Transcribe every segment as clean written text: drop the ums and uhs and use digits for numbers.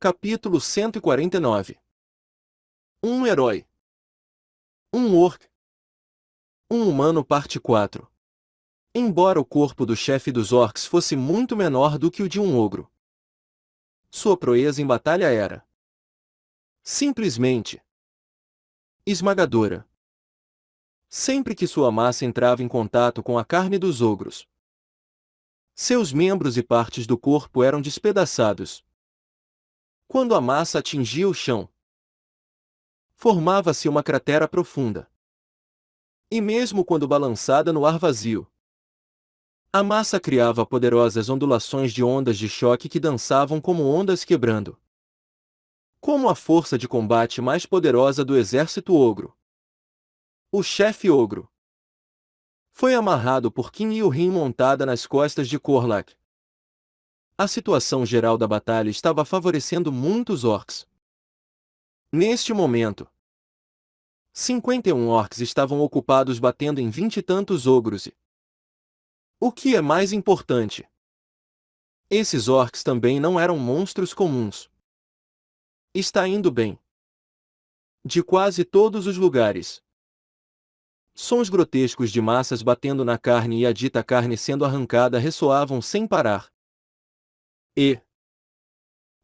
Capítulo 149. Um herói. Um orc. Um humano parte 4. Embora o corpo do chefe dos orcs fosse muito menor do que o de um ogro, sua proeza em batalha era simplesmente esmagadora. Sempre que sua massa entrava em contato com a carne dos ogros, seus membros e partes do corpo eram despedaçados. Quando a massa atingia o chão, formava-se uma cratera profunda. E mesmo quando balançada no ar vazio, a massa criava poderosas ondulações de ondas de choque que dançavam como ondas quebrando. Como a força de combate mais poderosa do exército ogro, o chefe ogro foi amarrado por Qin Yuhin montada nas costas de Korlak. A situação geral da batalha estava favorecendo muitos orcs. Neste momento, 51 orcs estavam ocupados batendo em 20 e tantos ogros e, o que é mais importante, esses orcs também não eram monstros comuns. Está indo bem. De quase todos os lugares, sons grotescos de massas batendo na carne e a dita carne sendo arrancada ressoavam sem parar. E,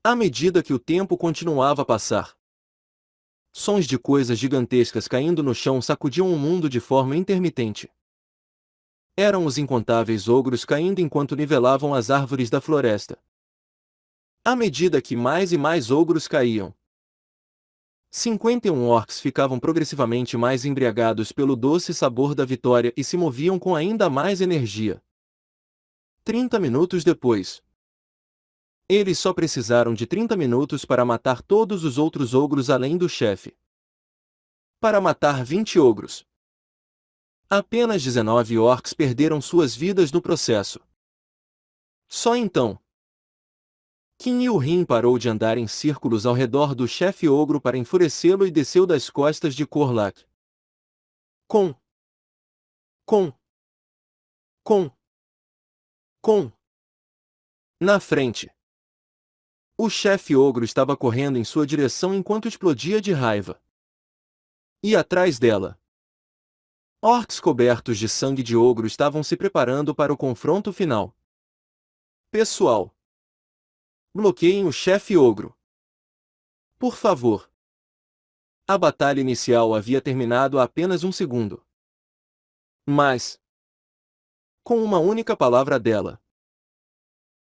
à medida que o tempo continuava a passar, sons de coisas gigantescas caindo no chão sacudiam o mundo de forma intermitente. Eram os incontáveis ogros caindo enquanto nivelavam as árvores da floresta. À medida que mais e mais ogros caíam, 51 orcs ficavam progressivamente mais embriagados pelo doce sabor da vitória e se moviam com ainda mais energia. 30 minutos depois, eles só precisaram de 30 minutos para matar todos os outros ogros além do chefe. Para matar 20 ogros, apenas 19 orcs perderam suas vidas no processo. Só então, Qin Yuhin parou de andar em círculos ao redor do chefe ogro para enfurecê-lo e desceu das costas de Korlak. Com. Na frente, o chefe ogro estava correndo em sua direção enquanto explodia de raiva. E atrás dela, orcs cobertos de sangue de ogro estavam se preparando para o confronto final. Pessoal, bloqueiem o chefe ogro. Por favor. A batalha inicial havia terminado há apenas um segundo. Mas, com uma única palavra dela,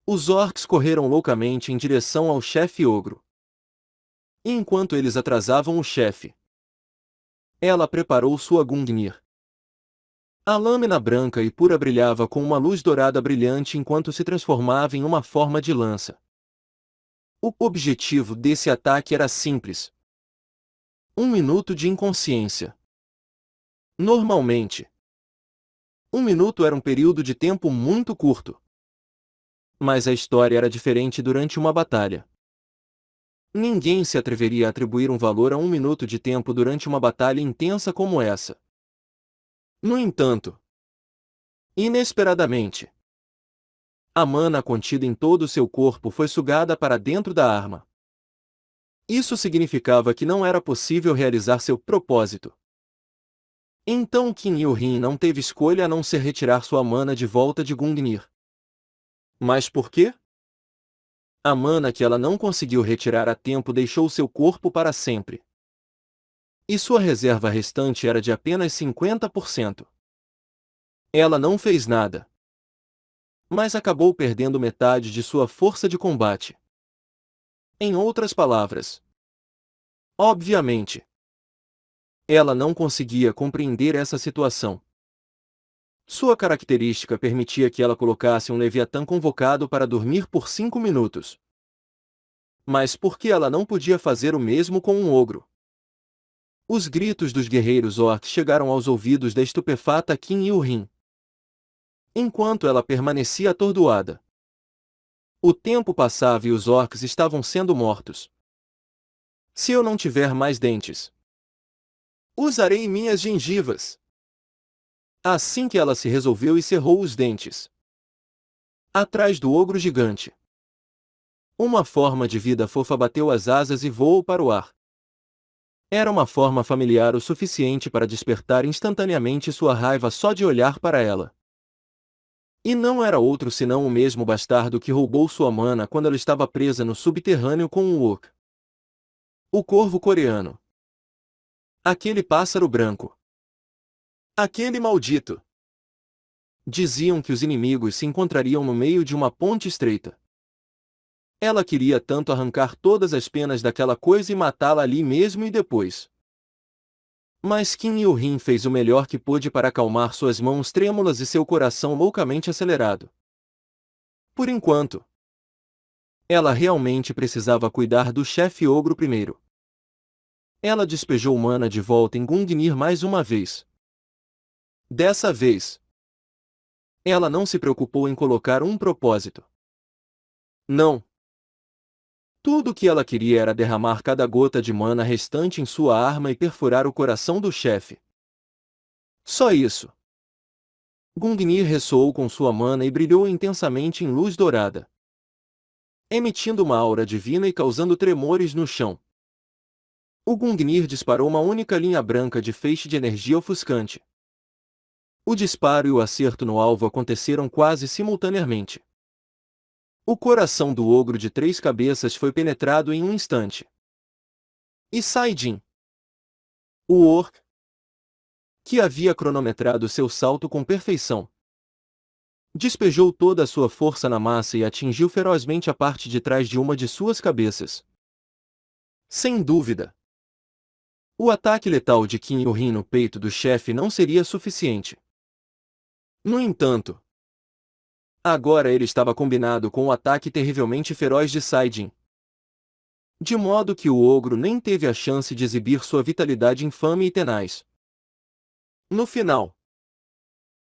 os orcs correram loucamente em direção ao chefe ogro. E enquanto eles atrasavam o chefe, ela preparou sua Gungnir. A lâmina branca e pura brilhava com uma luz dourada brilhante enquanto se transformava em uma forma de lança. O objetivo desse ataque era simples: 1 minuto de inconsciência. Normalmente, 1 minuto era um período de tempo muito curto. Mas a história era diferente durante uma batalha. Ninguém se atreveria a atribuir um valor a 1 minuto de tempo durante uma batalha intensa como essa. No entanto, inesperadamente, a mana contida em todo o seu corpo foi sugada para dentro da arma. Isso significava que não era possível realizar seu propósito. Então Qin Yuhin não teve escolha a não ser retirar sua mana de volta de Gungnir. Mas por quê? A mana que ela não conseguiu retirar a tempo deixou seu corpo para sempre. E sua reserva restante era de apenas 50%. Ela não fez nada, mas acabou perdendo metade de sua força de combate. Em outras palavras, obviamente, ela não conseguia compreender essa situação. Sua característica permitia que ela colocasse um Leviatã convocado para dormir por 5 minutos. Mas por que ela não podia fazer o mesmo com um ogro? Os gritos dos guerreiros orcs chegaram aos ouvidos da estupefata Qin Yuhin. Enquanto ela permanecia atordoada, o tempo passava e os orcs estavam sendo mortos. Se eu não tiver mais dentes, usarei minhas gengivas. Assim que ela se resolveu e cerrou os dentes. Atrás do ogro gigante, Uma forma de vida fofa bateu as asas e voou para o ar. Era uma forma familiar o suficiente para despertar instantaneamente sua raiva só de olhar para ela. E não era outro senão o mesmo bastardo que roubou sua mana quando ela estava presa no subterrâneo com um orc. O corvo coreano. Aquele pássaro branco. Aquele maldito. Diziam que os inimigos se encontrariam no meio de uma ponte estreita. Ela queria tanto arrancar todas as penas daquela coisa e matá-la ali mesmo e depois. Mas Qin Yuhin fez o melhor que pôde para acalmar suas mãos trêmulas e seu coração loucamente acelerado. Por enquanto, ela realmente precisava cuidar do chefe ogro primeiro. Ela despejou mana de volta em Gungnir mais uma vez. Dessa vez, ela não se preocupou em colocar um propósito. Não. Tudo o que ela queria era derramar cada gota de mana restante em sua arma e perfurar o coração do chefe. Só isso. Gungnir ressoou com sua mana e brilhou intensamente em luz dourada, emitindo uma aura divina e causando tremores no chão. O Gungnir disparou uma única linha branca de feixe de energia ofuscante. O disparo e o acerto no alvo aconteceram quase simultaneamente. O coração do ogro de 3 cabeças foi penetrado em um instante. E Saidin, o orc, que havia cronometrado seu salto com perfeição, despejou toda a sua força na massa e atingiu ferozmente a parte de trás de uma de suas cabeças. Sem dúvida, o ataque letal de Qin Yuhin no peito do chefe não seria suficiente. No entanto, agora ele estava combinado com o ataque terrivelmente feroz de Saidin, de modo que o ogro nem teve a chance de exibir sua vitalidade infame e tenaz. No final,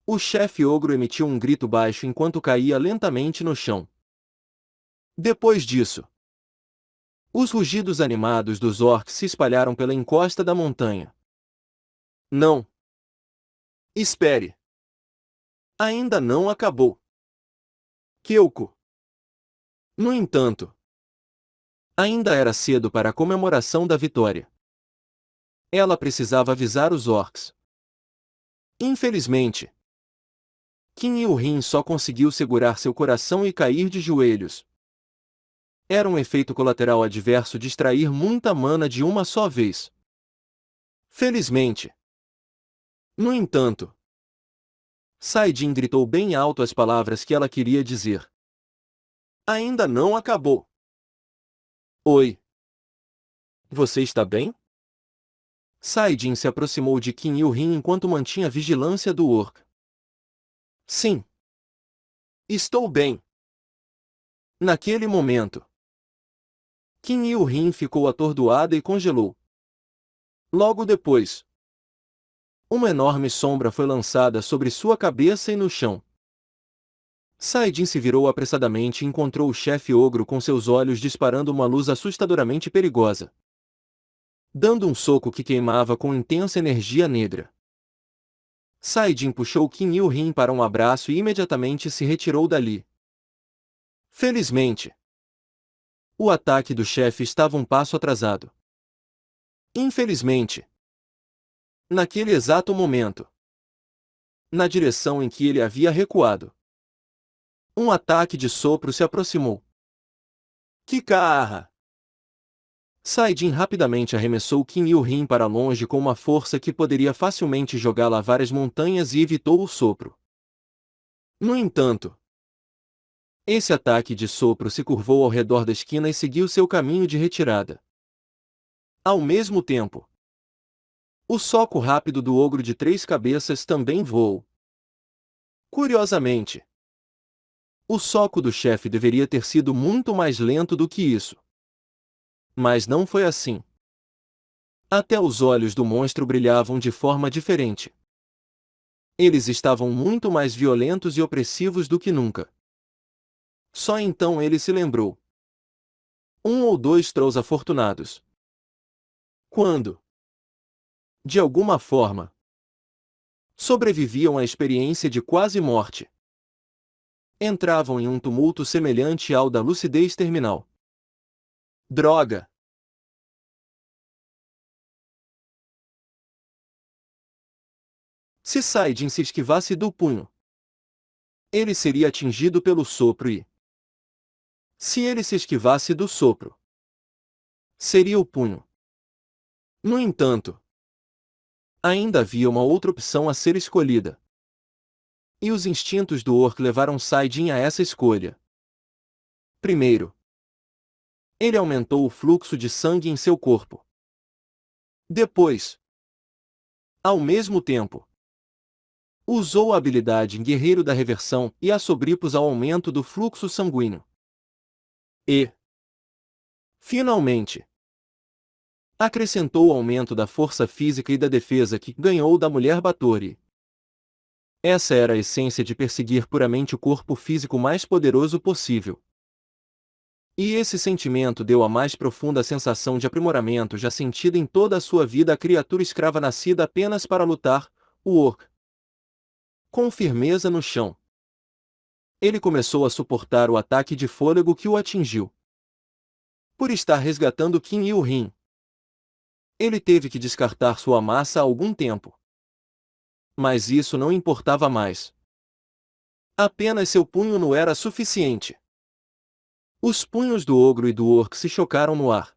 o chefe ogro emitiu um grito baixo enquanto caía lentamente no chão. Depois disso, os rugidos animados dos orcs se espalharam pela encosta da montanha. Não! Espere! Ainda não acabou! Kyoko! No entanto, ainda era cedo para a comemoração da vitória. Ela precisava avisar os orcs. Infelizmente, Qin Yuhin só conseguiu segurar seu coração e cair de joelhos. Era um efeito colateral adverso de extrair muita mana de uma só vez. Felizmente. No entanto, Saidin gritou bem alto as palavras que ela queria dizer. Ainda não acabou. Oi. Você está bem? Saidin se aproximou de Qin Yuhin enquanto mantinha a vigilância do orc. Sim. Estou bem. Naquele momento, Qin Yuhin ficou atordoada e congelou. Logo depois, uma enorme sombra foi lançada sobre sua cabeça e no chão. Saidin se virou apressadamente e encontrou o chefe ogro com seus olhos disparando uma luz assustadoramente perigosa, dando um soco que queimava com intensa energia negra. Saidin puxou Qin Yuhin para um abraço e imediatamente se retirou dali. Felizmente, o ataque do chefe estava um passo atrasado. Infelizmente, naquele exato momento, na direção em que ele havia recuado, um ataque de sopro se aproximou. Que carra! Saidin rapidamente arremessou Qin Yuhin para longe com uma força que poderia facilmente jogá-la a várias montanhas e evitou o sopro. No entanto, esse ataque de sopro se curvou ao redor da esquina e seguiu seu caminho de retirada. Ao mesmo tempo, o soco rápido do ogro de 3 cabeças também voou. Curiosamente, o soco do chefe deveria ter sido muito mais lento do que isso. Mas não foi assim. Até os olhos do monstro brilhavam de forma diferente. Eles estavam muito mais violentos e opressivos do que nunca. Só então ele se lembrou. 1 ou 2 trolls afortunados. Quando, de alguma forma, sobreviviam à experiência de quase morte, entravam em um tumulto semelhante ao da lucidez terminal. Droga! Se Saidin se esquivasse do punho, ele seria atingido pelo sopro e, se ele se esquivasse do sopro, seria o punho. No entanto, ainda havia uma outra opção a ser escolhida. E os instintos do orc levaram Saidin a essa escolha. Primeiro, ele aumentou o fluxo de sangue em seu corpo. Depois, ao mesmo tempo, usou a habilidade em Guerreiro da Reversão e a sobrepôs ao aumento do fluxo sanguíneo. E, finalmente, acrescentou o aumento da força física e da defesa que ganhou da mulher Batory. Essa era a essência de perseguir puramente o corpo físico mais poderoso possível. E esse sentimento deu a mais profunda sensação de aprimoramento já sentida em toda a sua vida à criatura escrava nascida apenas para lutar, o orc. Com firmeza no chão, ele começou a suportar o ataque de fôlego que o atingiu. Por estar resgatando Qin e o Rin, ele teve que descartar sua massa há algum tempo. Mas isso não importava mais. Apenas seu punho não era suficiente. Os punhos do ogro e do orc se chocaram no ar.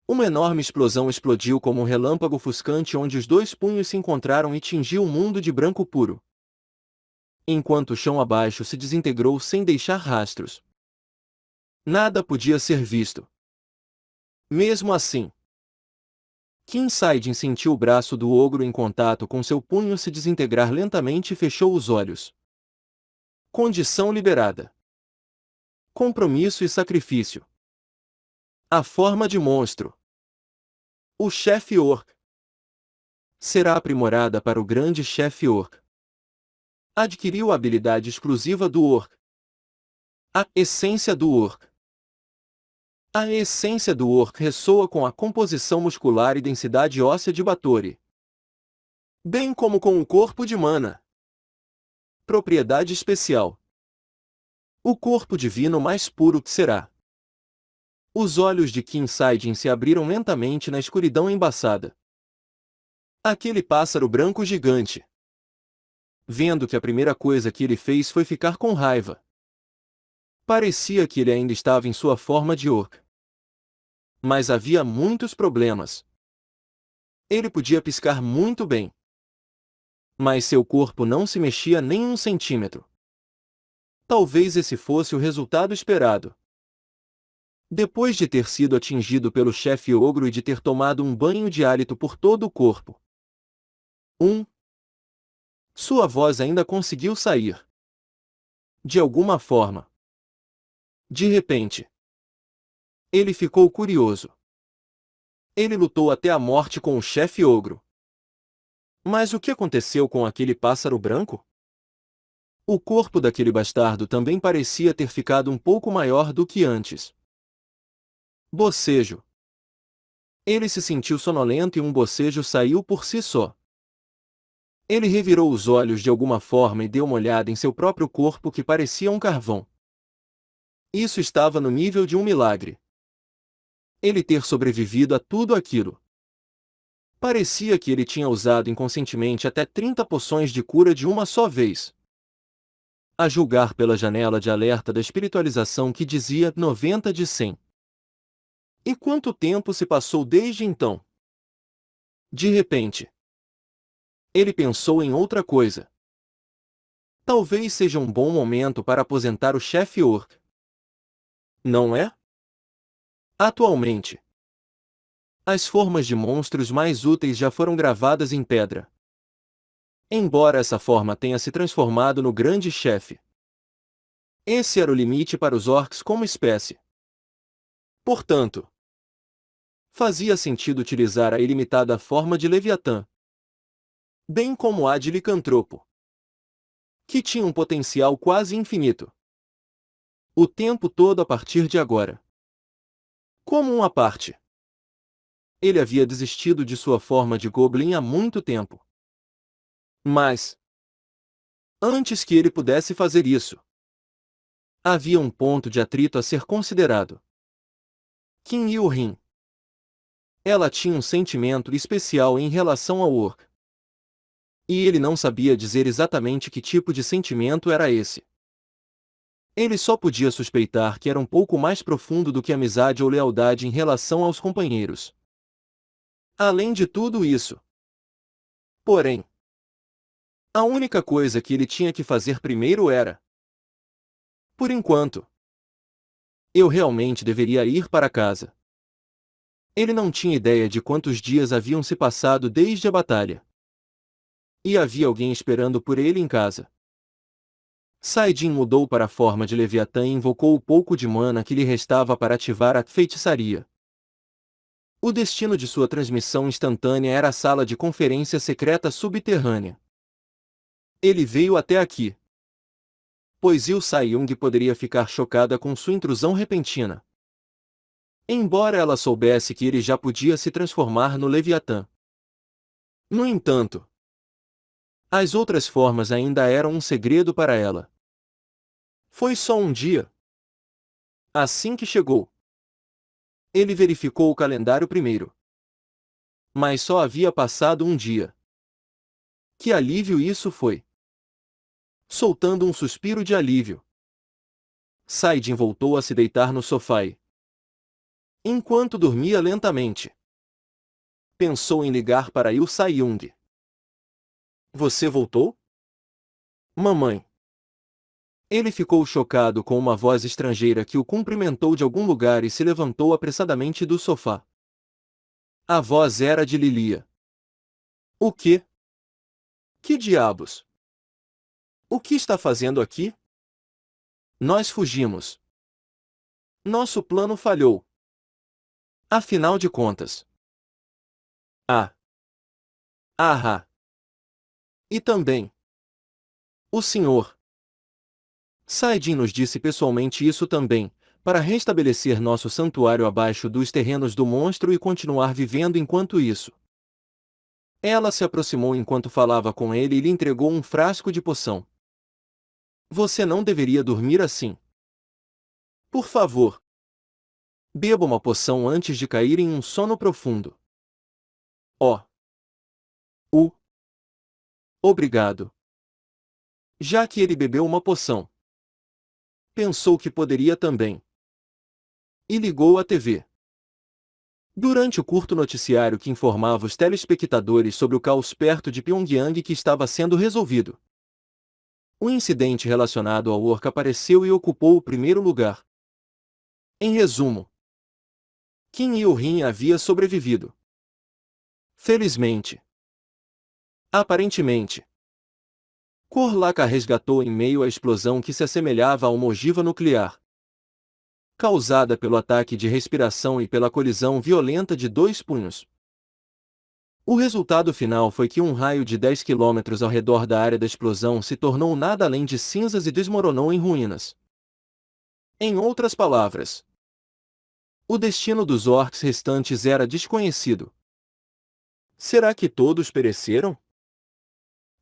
Uma enorme explosão explodiu como um relâmpago ofuscante onde os dois punhos se encontraram e tingiu o mundo de branco puro. Enquanto o chão abaixo se desintegrou sem deixar rastros. Nada podia ser visto. Mesmo assim, Qin Saidin sentiu o braço do ogro em contato com seu punho se desintegrar lentamente e fechou os olhos. Condição liberada. Compromisso e sacrifício. A forma de monstro. O chefe orc. Será aprimorada para o grande chefe orc. Adquiriu a habilidade exclusiva do orc. A essência do orc. A essência do orc ressoa com a composição muscular e densidade óssea de Batory, bem como com o corpo de mana. Propriedade especial. O corpo divino mais puro que será. Os olhos de Qin Saidin se abriram lentamente na escuridão embaçada. Aquele pássaro branco gigante. Vendo que a primeira coisa que ele fez foi ficar com raiva. Parecia que ele ainda estava em sua forma de orc. Mas havia muitos problemas. Ele podia piscar muito bem. Mas seu corpo não se mexia nem um centímetro. Talvez esse fosse o resultado esperado. Depois de ter sido atingido pelo chefe ogro e de ter tomado um banho de hálito por todo o corpo. Sua voz ainda conseguiu sair. De alguma forma. De repente. Ele ficou curioso. Ele lutou até a morte com o chefe ogro. Mas o que aconteceu com aquele pássaro branco? O corpo daquele bastardo também parecia ter ficado um pouco maior do que antes. Bocejo. Ele se sentiu sonolento e um bocejo saiu por si só. Ele revirou os olhos de alguma forma e deu uma olhada em seu próprio corpo que parecia um carvão. Isso estava no nível de um milagre. Ele ter sobrevivido a tudo aquilo. Parecia que ele tinha usado inconscientemente até 30 poções de cura de uma só vez. A julgar pela janela de alerta da espiritualização que dizia 90 de 100. E quanto tempo se passou desde então? De repente, ele pensou em outra coisa. Talvez seja um bom momento para aposentar o chefe orc. Não é? Atualmente, as formas de monstros mais úteis já foram gravadas em pedra. Embora essa forma tenha se transformado no grande chefe. Esse era o limite para os orcs como espécie. Portanto, fazia sentido utilizar a ilimitada forma de Leviatã, bem como a de Licantropo, que tinha um potencial quase infinito. O tempo todo a partir de agora. Como uma parte. Ele havia desistido de sua forma de Goblin há muito tempo. Mas, antes que ele pudesse fazer isso, havia um ponto de atrito a ser considerado. Kim Il-rin. Ela tinha um sentimento especial em relação ao Orc. E ele não sabia dizer exatamente que tipo de sentimento era esse. Ele só podia suspeitar que era um pouco mais profundo do que amizade ou lealdade em relação aos companheiros. Além de tudo isso, porém, a única coisa que ele tinha que fazer primeiro era: por enquanto, eu realmente deveria ir para casa. Ele não tinha ideia de quantos dias haviam se passado desde a batalha. E havia alguém esperando por ele em casa. Saidin mudou para a forma de Leviatã e invocou o pouco de mana que lhe restava para ativar a feitiçaria. O destino de sua transmissão instantânea era a sala de conferência secreta subterrânea. Ele veio até aqui, pois Yu Sai-Yung poderia ficar chocada com sua intrusão repentina. Embora ela soubesse que ele já podia se transformar no Leviatã. No entanto, as outras formas ainda eram um segredo para ela. Foi só um dia. Assim que chegou, ele verificou o calendário primeiro. Mas só havia passado um dia. Que alívio isso foi! Soltando um suspiro de alívio, Saidin voltou a se deitar no sofá e, enquanto dormia lentamente, pensou em ligar para Yu Sai-Yung. Você voltou? Mamãe. Ele ficou chocado com uma voz estrangeira que o cumprimentou de algum lugar e se levantou apressadamente do sofá. A voz era de Lilia. O quê? Que diabos? O que está fazendo aqui? Nós fugimos. Nosso plano falhou. Afinal de contas. Ah. Ah. E também. O senhor. Saidin nos disse pessoalmente isso também, para restabelecer nosso santuário abaixo dos terrenos do monstro e continuar vivendo enquanto isso. Ela se aproximou enquanto falava com ele e lhe entregou um frasco de poção. Você não deveria dormir assim. Por favor. Beba uma poção antes de cair em um sono profundo. Oh. Obrigado. Já que ele bebeu uma poção, pensou que poderia também. E ligou a TV. Durante o curto noticiário que informava os telespectadores sobre o caos perto de Pyongyang que estava sendo resolvido, o incidente relacionado ao Orc apareceu e ocupou o primeiro lugar. Em resumo, Kim Il-rin havia sobrevivido. Felizmente. Aparentemente. Korlak a resgatou em meio à explosão que se assemelhava a uma ogiva nuclear, causada pelo ataque de respiração e pela colisão violenta de dois punhos. O resultado final foi que um raio de 10 quilômetros ao redor da área da explosão se tornou nada além de cinzas e desmoronou em ruínas. Em outras palavras, o destino dos orcs restantes era desconhecido. Será que todos pereceram?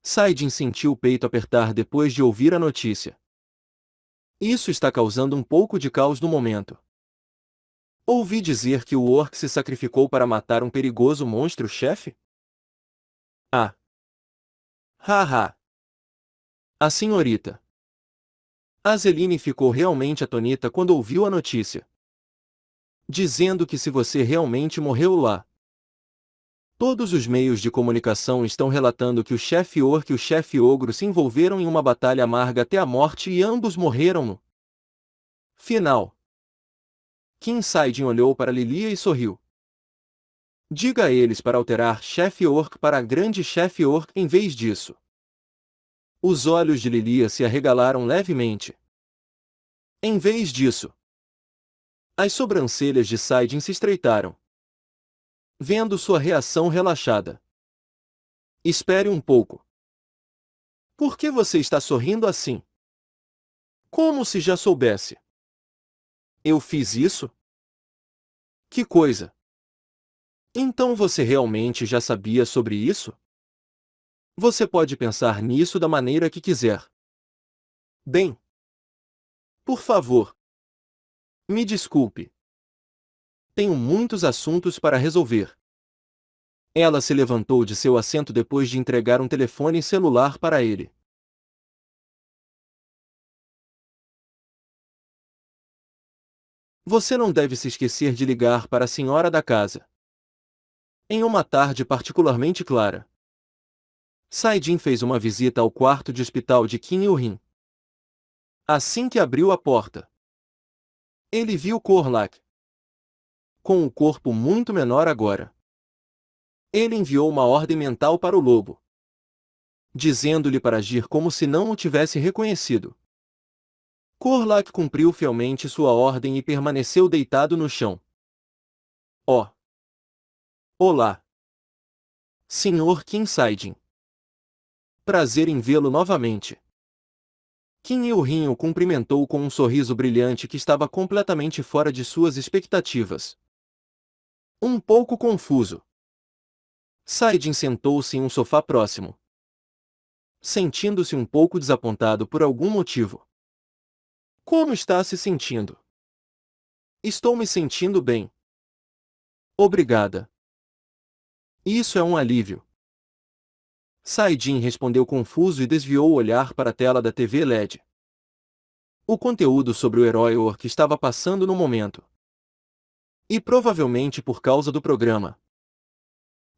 Saidin sentiu o peito apertar depois de ouvir a notícia. Isso está causando um pouco de caos no momento. Ouvi dizer que o orc se sacrificou para matar um perigoso monstro-chefe? Ah. Haha. A senhorita Azeline ficou realmente atônita quando ouviu a notícia, dizendo que se você realmente morreu lá. Todos os meios de comunicação estão relatando que o chefe orc e o chefe ogro se envolveram em uma batalha amarga até a morte e ambos morreram no final. Kim Saidin olhou para Lilia e sorriu. Diga a eles para alterar chefe orc para grande chefe orc em vez disso. Os olhos de Lilia se arregalaram levemente. Em vez disso, as sobrancelhas de Saidin se estreitaram, vendo sua reação relaxada. Espere um pouco. Por que você está sorrindo assim? Como se já soubesse. Eu fiz isso? Que coisa! Então você realmente já sabia sobre isso? Você pode pensar nisso da maneira que quiser. Bem, por favor, me desculpe. Tenho muitos assuntos para resolver. Ela se levantou de seu assento depois de entregar um telefone celular para ele. Você não deve se esquecer de ligar para a senhora da casa. Em uma tarde particularmente clara, Saidin fez uma visita ao quarto de hospital de Kim Il-rin. Assim que abriu a porta, ele viu Korlak, com um corpo muito menor agora. Ele enviou uma ordem mental para o lobo, dizendo-lhe para agir como se não o tivesse reconhecido. Korlak cumpriu fielmente sua ordem e permaneceu deitado no chão. Oh! Olá! Senhor Kim Saidin. Prazer em vê-lo novamente. Kim Il-rin o cumprimentou com um sorriso brilhante que estava completamente fora de suas expectativas. Um pouco confuso, Saidin sentou-se em um sofá próximo, sentindo-se um pouco desapontado por algum motivo. Como está se sentindo? Estou me sentindo bem. Obrigada. Isso é um alívio. Saidin respondeu confuso e desviou o olhar para a tela da TV LED. O conteúdo sobre o herói Orc estava passando no momento. E provavelmente por causa do programa.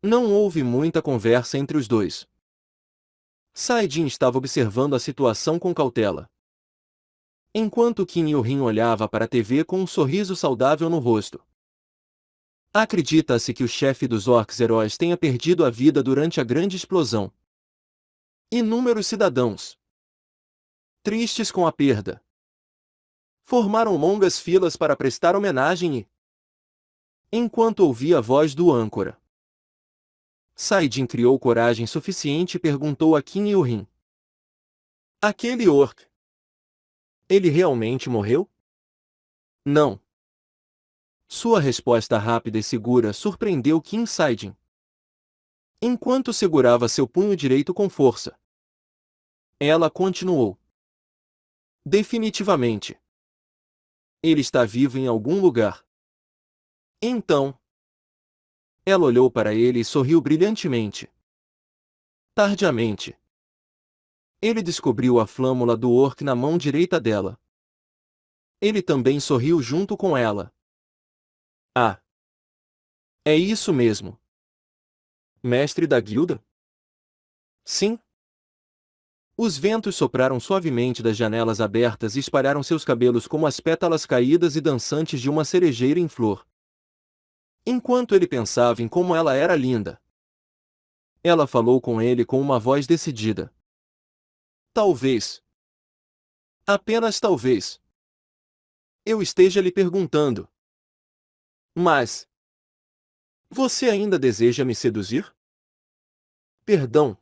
Não houve muita conversa entre os dois. Saidin estava observando a situação com cautela, enquanto Kim Il-rin olhava para a TV com um sorriso saudável no rosto. Acredita-se que o chefe dos orcs heróis tenha perdido a vida durante a grande explosão. Inúmeros cidadãos, tristes com a perda, formaram longas filas para prestar homenagem e, enquanto ouvia a voz do âncora, Saidin criou coragem suficiente e perguntou a Kim Il-rin: aquele orc, ele realmente morreu? Não. Sua resposta rápida e segura surpreendeu Kim Saidin. Enquanto segurava seu punho direito com força, ela continuou: definitivamente. Ele está vivo em algum lugar. Então, ela olhou para ele e sorriu brilhantemente. Tardiamente, ele descobriu a flâmula do orc na mão direita dela. Ele também sorriu junto com ela. Ah! É isso mesmo. Mestre da guilda? Sim. Os ventos sopraram suavemente das janelas abertas e espalharam seus cabelos como as pétalas caídas e dançantes de uma cerejeira em flor. Enquanto ele pensava em como ela era linda, ela falou com ele com uma voz decidida. Talvez, apenas talvez, eu esteja lhe perguntando. Mas, você ainda deseja me seduzir? Perdão,